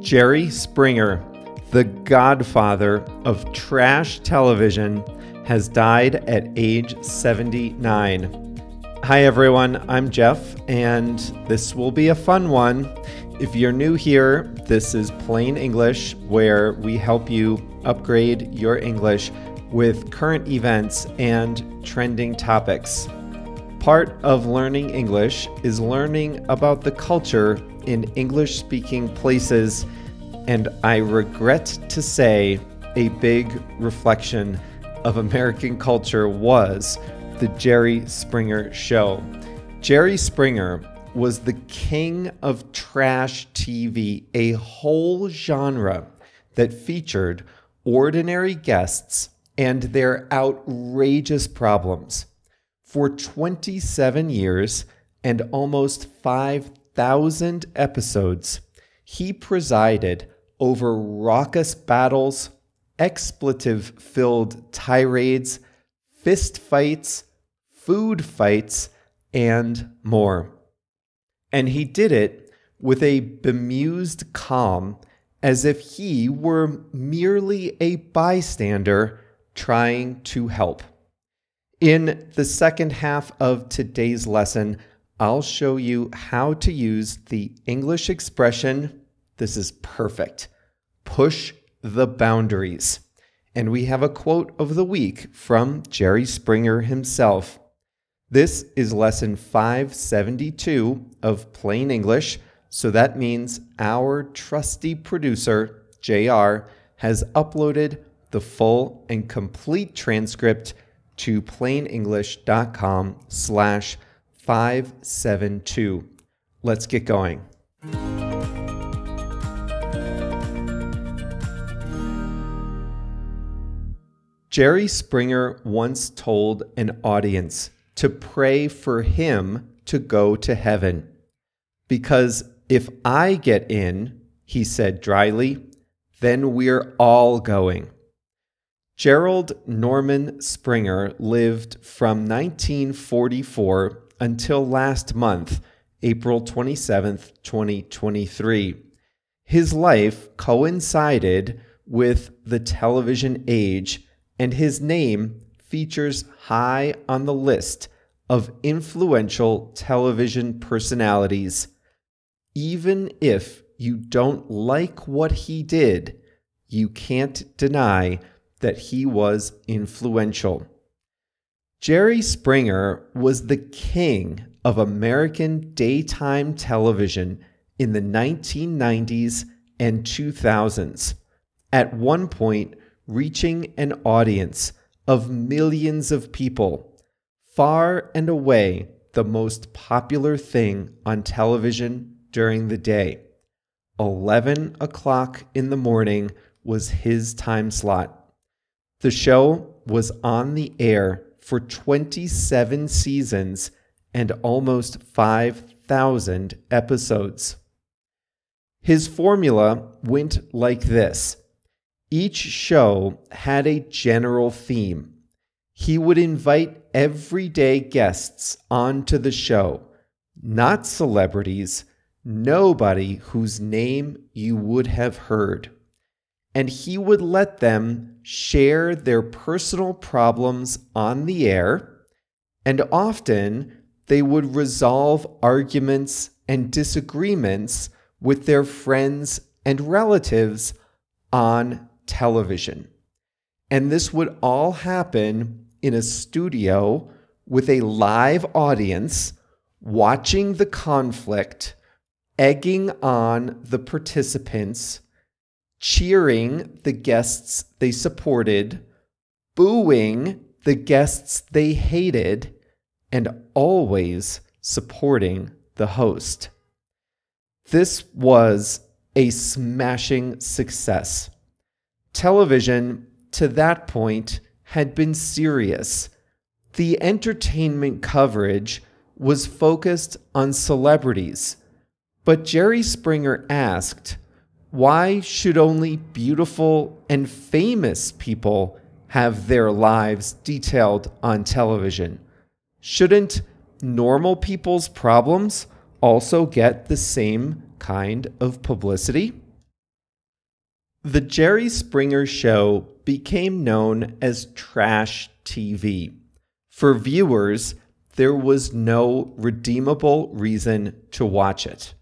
Jerry Springer, the godfather of trash television, has died at age 79. Hi everyone, I'm Jeff, and this will be a fun one. If you're new here, this is Plain English, where we help you upgrade your English with current events and trending topics. Part of learning English is learning about the culture in English-speaking places, and I regret to say a big reflection of American culture was the Jerry Springer Show. Jerry Springer was the king of trash TV, a whole genre that featured ordinary guests and their outrageous problems. For 27 years and almost 5,000 episodes, he presided over raucous battles, expletive-filled tirades, fist fights, food fights, and more. And he did it with a bemused calm, as if he were merely a bystander trying to help. In the second half of today's lesson, I'll show you how to use the English expression, this is perfect, push the boundaries. And we have a quote of the week from Jerry Springer himself. This is lesson 572 of Plain English, so that means our trusty producer, JR, has uploaded the full and complete transcript to plainenglish.com/572. Let's get going. Jerry Springer once told an audience to pray for him to go to heaven. Because if I get in, he said dryly, then we're all going. Gerald Norman Springer lived from 1944 until last month, April 27th, 2023. His life coincided with the television age, and his name features high on the list of influential television personalities. Even if you don't like what he did, you can't deny that he was influential. Jerry Springer was the king of American daytime television in the 1990s and 2000s, at one point reaching an audience of millions of people, far and away the most popular thing on television during the day. 11 o'clock in the morning was his time slot. The show was on the air for 27 seasons and almost 5,000 episodes. His formula went like this. Each show had a general theme. He would invite everyday guests onto the show, not celebrities, nobody whose name you would have heard. And he would let them share their personal problems on the air, and often they would resolve arguments and disagreements with their friends and relatives on television. And this would all happen in a studio with a live audience watching the conflict, egging on the participants, cheering the guests they supported, booing the guests they hated, and always supporting the host. This was a smashing success. Television, to that point, had been serious. The entertainment coverage was focused on celebrities, but Jerry Springer asked, why should only beautiful and famous people have their lives detailed on television? Shouldn't normal people's problems also get the same kind of publicity? The Jerry Springer Show became known as trash TV. For viewers, there was no redeemable reason to watch it.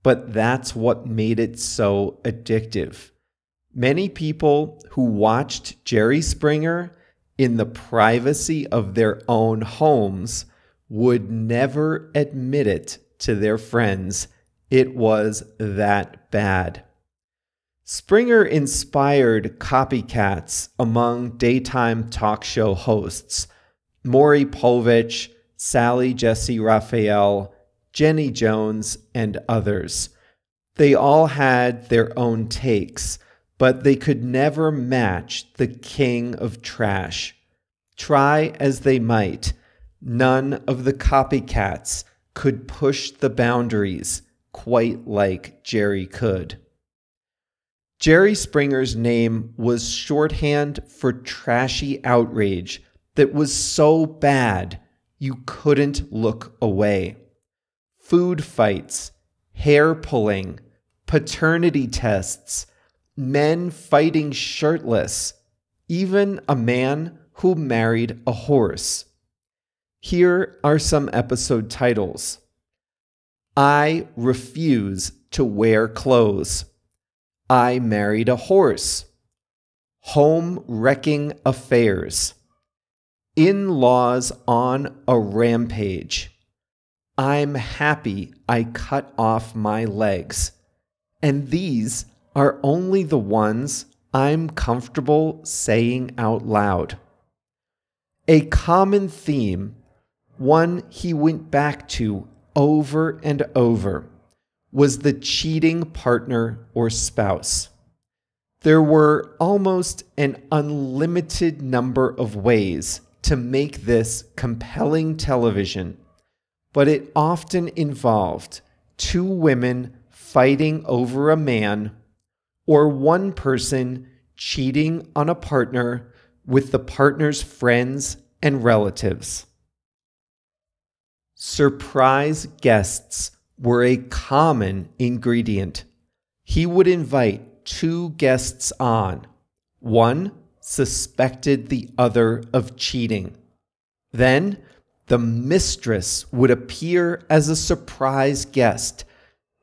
But that's what made it so addictive. Many people who watched Jerry Springer in the privacy of their own homes would never admit it to their friends. It was that bad. Springer inspired copycats among daytime talk show hosts: Maury Povich, Sally Jessy Raphael, Jenny Jones, and others. They all had their own takes, but they could never match the king of trash. Try as they might, none of the copycats could push the boundaries quite like Jerry could. Jerry Springer's name was shorthand for trashy outrage that was so bad you couldn't look away. Food fights, hair pulling, paternity tests, men fighting shirtless, even a man who married a horse. Here are some episode titles: I refuse to wear clothes. I married a horse. Home wrecking affairs. In-laws on a rampage. I'm happy I cut off my legs. And these are only the ones I'm comfortable saying out loud. A common theme, one he went back to over and over, was the cheating partner or spouse. There were almost an unlimited number of ways to make this compelling television, but it often involved two women fighting over a man, or one person cheating on a partner with the partner's friends and relatives. Surprise guests were a common ingredient. He would invite two guests on. One suspected the other of cheating. Then the mistress would appear as a surprise guest.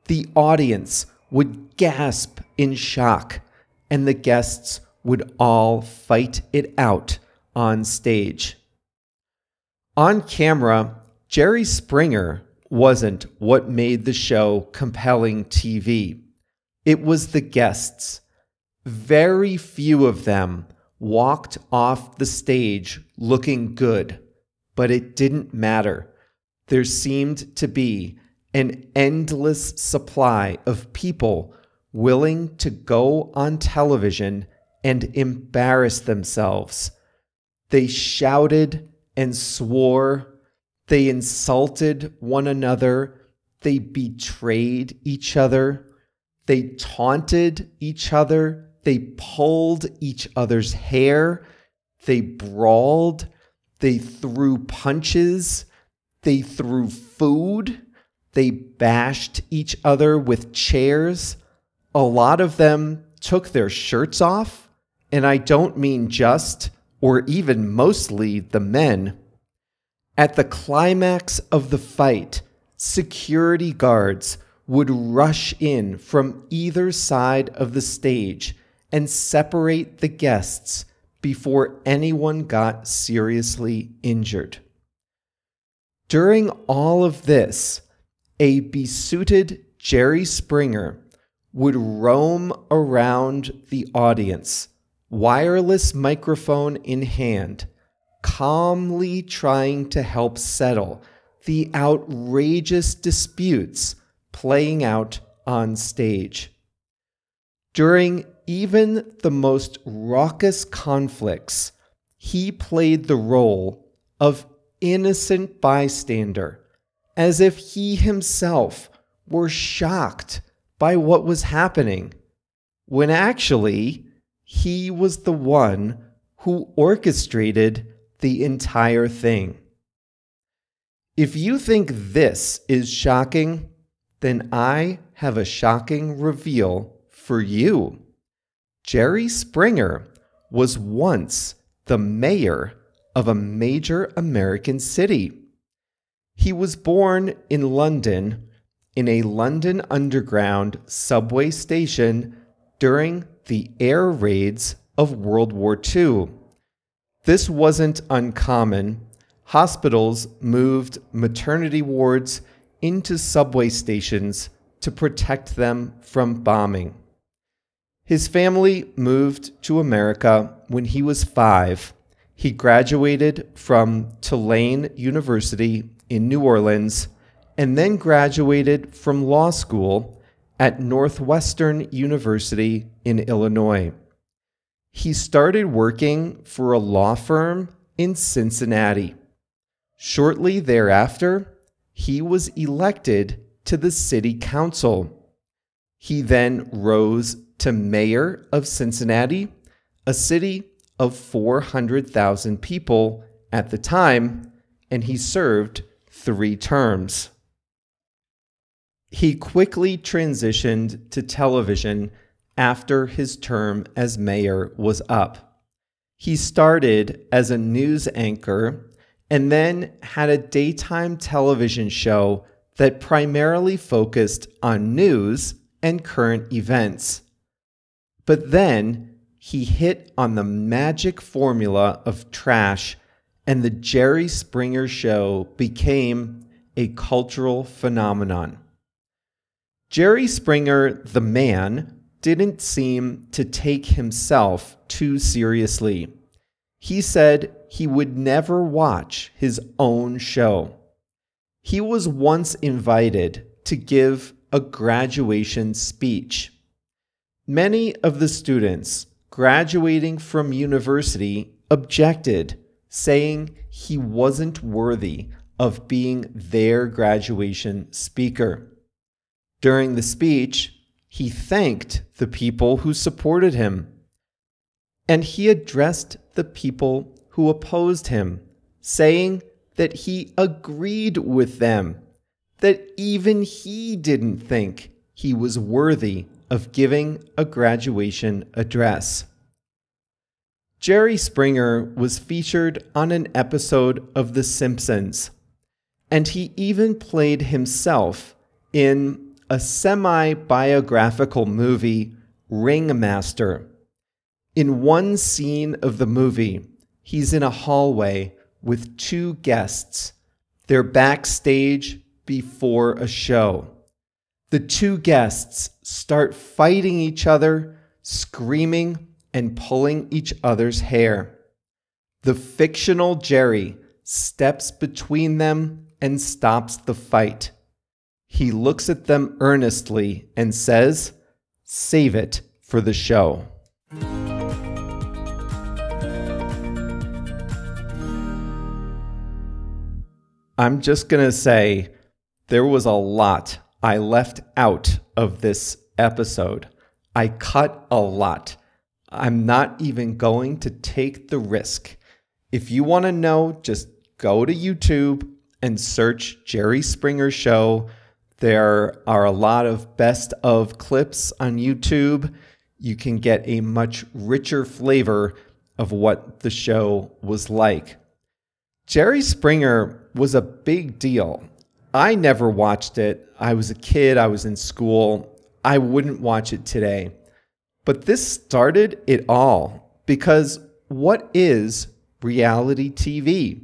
The audience would gasp in shock, and the guests would all fight it out on stage. On camera, Jerry Springer wasn't what made the show compelling TV. It was the guests. Very few of them walked off the stage looking good, but it didn't matter. There seemed to be an endless supply of people willing to go on television and embarrass themselves. They shouted and swore. They insulted one another. They betrayed each other. They taunted each other. They pulled each other's hair. They brawled. They threw punches. They threw food. They bashed each other with chairs. A lot of them took their shirts off, and I don't mean just or even mostly the men. At the climax of the fight, security guards would rush in from either side of the stage and separate the guests before anyone got seriously injured. During all of this, a besuited Jerry Springer would roam around the audience, wireless microphone in hand, calmly trying to help settle the outrageous disputes playing out on stage. During even the most raucous conflicts, he played the role of innocent bystander, as if he himself were shocked by what was happening, when actually he was the one who orchestrated the entire thing. If you think this is shocking, then I have a shocking reveal for you. Jerry Springer was once the mayor of a major American city. He was born in London in a London Underground subway station during the air raids of World War II. This wasn't uncommon. Hospitals moved maternity wards into subway stations to protect them from bombing. His family moved to America when he was 5. He graduated from Tulane University in New Orleans and then graduated from law school at Northwestern University in Illinois. He started working for a law firm in Cincinnati. Shortly thereafter, he was elected to the city council. He then rose to mayor of Cincinnati, a city of 400,000 people at the time, and he served 3 terms. He quickly transitioned to television after his term as mayor was up. He started as a news anchor and then had a daytime television show that primarily focused on news and current events. But then he hit on the magic formula of trash, and the Jerry Springer Show became a cultural phenomenon. Jerry Springer, the man, didn't seem to take himself too seriously. He said he would never watch his own show. He was once invited to give a graduation speech. Many of the students graduating from university objected, saying he wasn't worthy of being their graduation speaker. During the speech, he thanked the people who supported him, and he addressed the people who opposed him, saying that he agreed with them, that even he didn't think he was worthy of giving a graduation address. Jerry Springer was featured on an episode of The Simpsons, and he even played himself in a semi-biographical movie, Ringmaster. In one scene of the movie, he's in a hallway with 2 guests. They're backstage before a show. The 2 guests start fighting each other, screaming and pulling each other's hair. The fictional Jerry steps between them and stops the fight. He looks at them earnestly and says, "Save it for the show." I'm just going to say there was a lot I left out of this episode. I cut a lot. I'm not even going to take the risk. If you want to know, just go to YouTube and search Jerry Springer Show. There are a lot of best of clips on YouTube. You can get a much richer flavor of what the show was like. Jerry Springer was a big deal. I never watched it. I was a kid. I was in school. I wouldn't watch it today. But this started it all, because what is reality TV?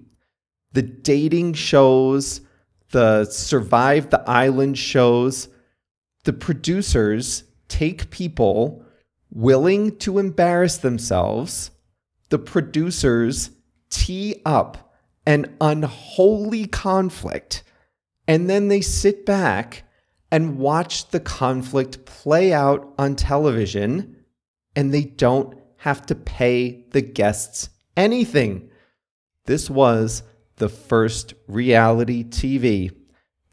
The dating shows, the Survive the Island shows, the producers take people willing to embarrass themselves. The producers tee up an unholy conflict, and then they sit back and watch the conflict play out on television, and they don't have to pay the guests anything. This was the first reality TV.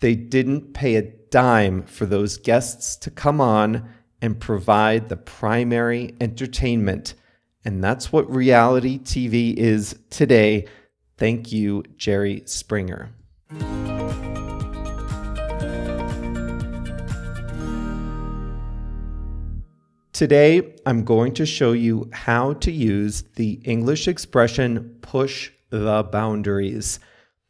They didn't pay a dime for those guests to come on and provide the primary entertainment. And that's what reality TV is today. Thank you, Jerry Springer. Today, I'm going to show you how to use the English expression push the boundaries.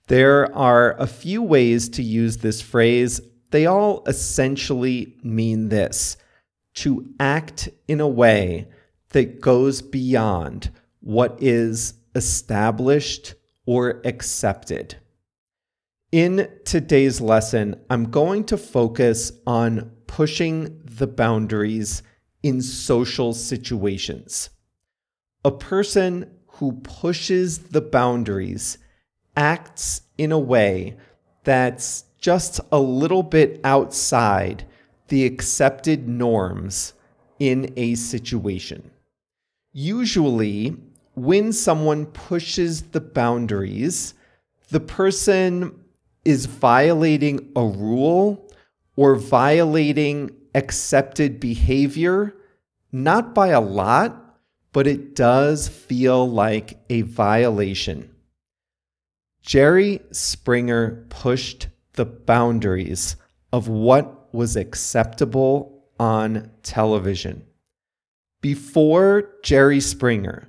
There are a few ways to use this phrase. They all essentially mean this: to act in a way that goes beyond what is established or accepted. In today's lesson, I'm going to focus on pushing the boundaries in social situations. A person who pushes the boundaries acts in a way that's just a little bit outside the accepted norms in a situation. Usually, when someone pushes the boundaries, the person is violating a rule or violating accepted behavior, not by a lot, but it does feel like a violation. Jerry Springer pushed the boundaries of what was acceptable on television. Before Jerry Springer,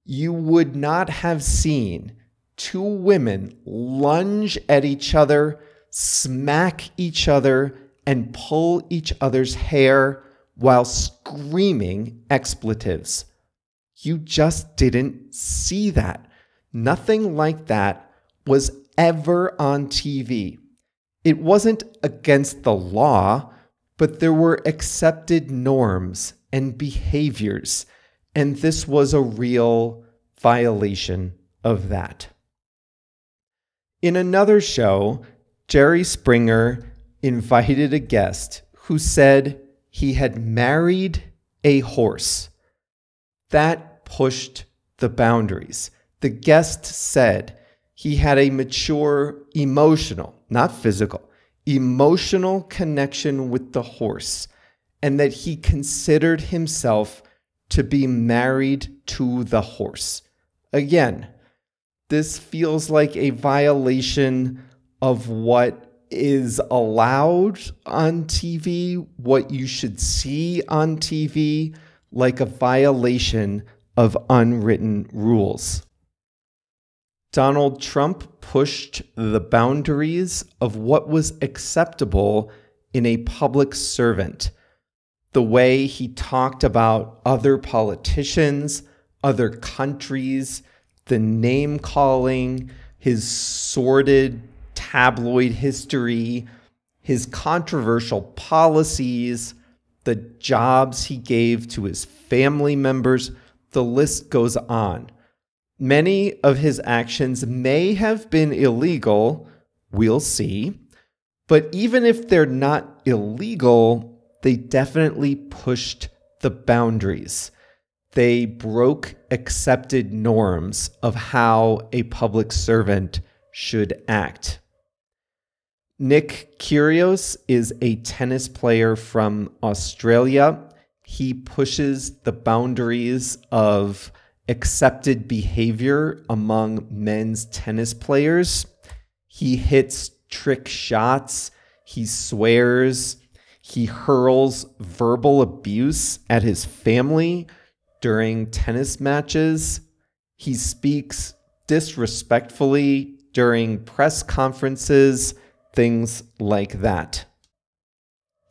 you would not have seen two women lunge at each other, smack each other, and pull each other's hair while screaming expletives. You just didn't see that. Nothing like that was ever on TV. It wasn't against the law, but there were accepted norms and behaviors, and this was a real violation of that. In another show, Jerry Springer invited a guest who said he had married a horse. That pushed the boundaries. The guest said he had a mature emotional, not physical, emotional connection with the horse, and that he considered himself to be married to the horse. Again, this feels like a violation of what is allowed on TV, what you should see on TV, like a violation of unwritten rules. Donald Trump pushed the boundaries of what was acceptable in a public servant. The way he talked about other politicians, other countries, the name calling, his sordid tabloid history, his controversial policies, the jobs he gave to his family members, the list goes on. Many of his actions may have been illegal, we'll see, but even if they're not illegal, they definitely pushed the boundaries. They broke accepted norms of how a public servant should act. Nick Kyrgios is a tennis player from Australia. He pushes the boundaries of accepted behavior among men's tennis players. He hits trick shots, he swears, he hurls verbal abuse at his family during tennis matches. He speaks disrespectfully during press conferences, things like that.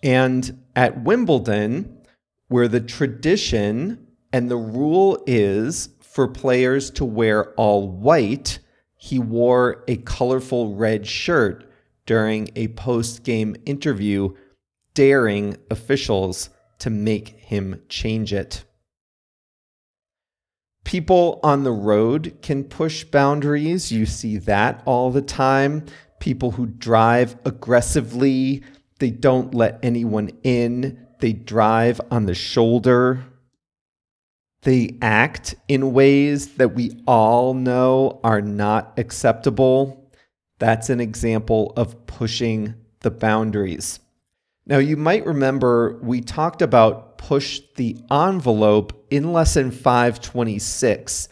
And at Wimbledon, where the tradition and the rule is for players to wear all white, he wore a colorful red shirt during a post-game interview, daring officials to make him change it. People on the road can push boundaries. You see that all the time. People who drive aggressively, they don't let anyone in. They drive on the shoulder. They act in ways that we all know are not acceptable. That's an example of pushing the boundaries. Now, you might remember we talked about push the envelope in lesson 526.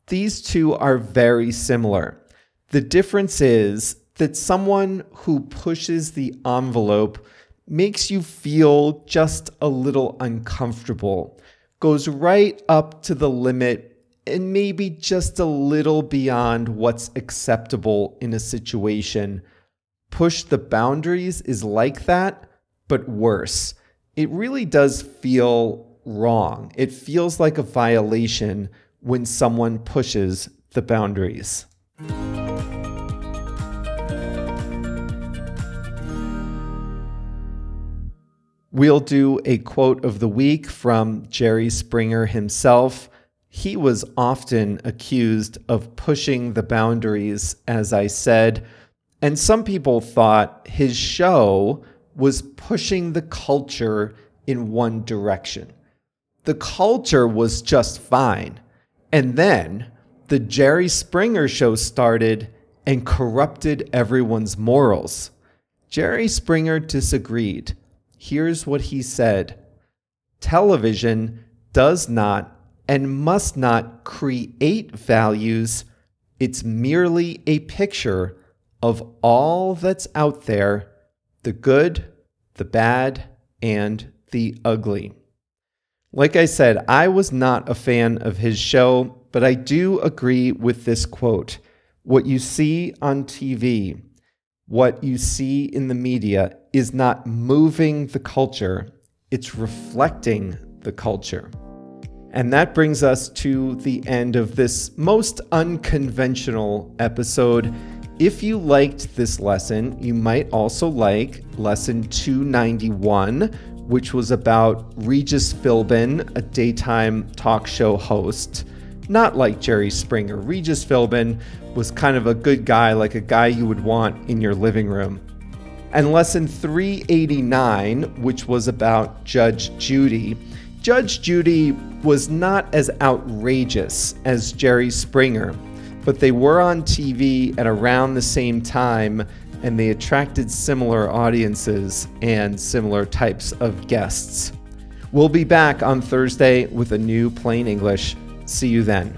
These two are very similar. The difference is that someone who pushes the envelope makes you feel just a little uncomfortable, goes right up to the limit and maybe just a little beyond what's acceptable in a situation. Push the boundaries is like that, but worse. It really does feel wrong. It feels like a violation when someone pushes the boundaries. We'll do a quote of the week from Jerry Springer himself. He was often accused of pushing the boundaries, as I said, and some people thought his show was pushing the culture in one direction. The culture was just fine. And then the Jerry Springer show started and corrupted everyone's morals. Jerry Springer disagreed. Here's what he said. Television does not and must not create values. It's merely a picture of all that's out there, the good, the bad, and the ugly. Like I said, I was not a fan of his show, but I do agree with this quote. What you see on TV, what you see in the media is not moving the culture, it's reflecting the culture. And that brings us to the end of this most unconventional episode. If you liked this lesson, you might also like lesson 291, which was about Regis Philbin, a daytime talk show host. Not like Jerry Springer. Regis Philbin was kind of a good guy, like a guy you would want in your living room. And lesson 389, which was about Judge Judy. Judge Judy was not as outrageous as Jerry Springer, but they were on TV at around the same time, and they attracted similar audiences and similar types of guests. We'll be back on Thursday with a new Plain English. See you then.